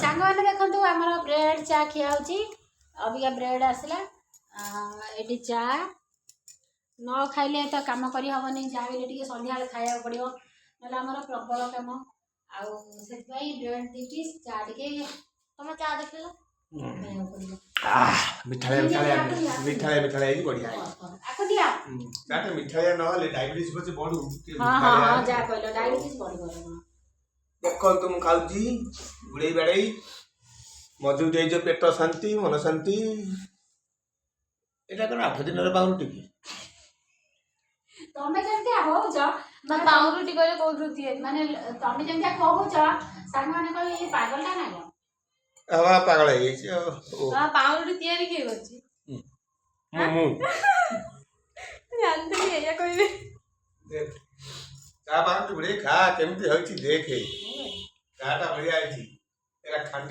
सांग मैंने देखो आम ब्रेड चा खिया अबिका ब्रेड आसला ये चा न खाइले तो कम कर हेनी जहाँ भी सन्ध्या खाया पड़ो ना आम प्रबल कम आसे ब्रेड 2 पीस चा टे तुम चा देख मिठालिया बढ़िया चाटे मिठालिया न डायबिटीज बचे बढ़ू हां जा कहलो डायबिटीज बढ़ देखो तुम खाऊची गुड़े बेड़े मधु देज पेट शांति मन शांति एटा कौन 8 दिन पाउरुटी तमे जंती होउछ मैं पाउरुटी कहले कोठुती माने तमे जंती कहउछ सांग माने कहले ये पागलटा ना गो हवा पागल है ओ हां पाउरुटी तयारी के करछि मु जानते नहीं या कोई देख चा पाउरुटी गुड़े खा केमती होइछि देखे चाटा बढ़िया आइछि एरा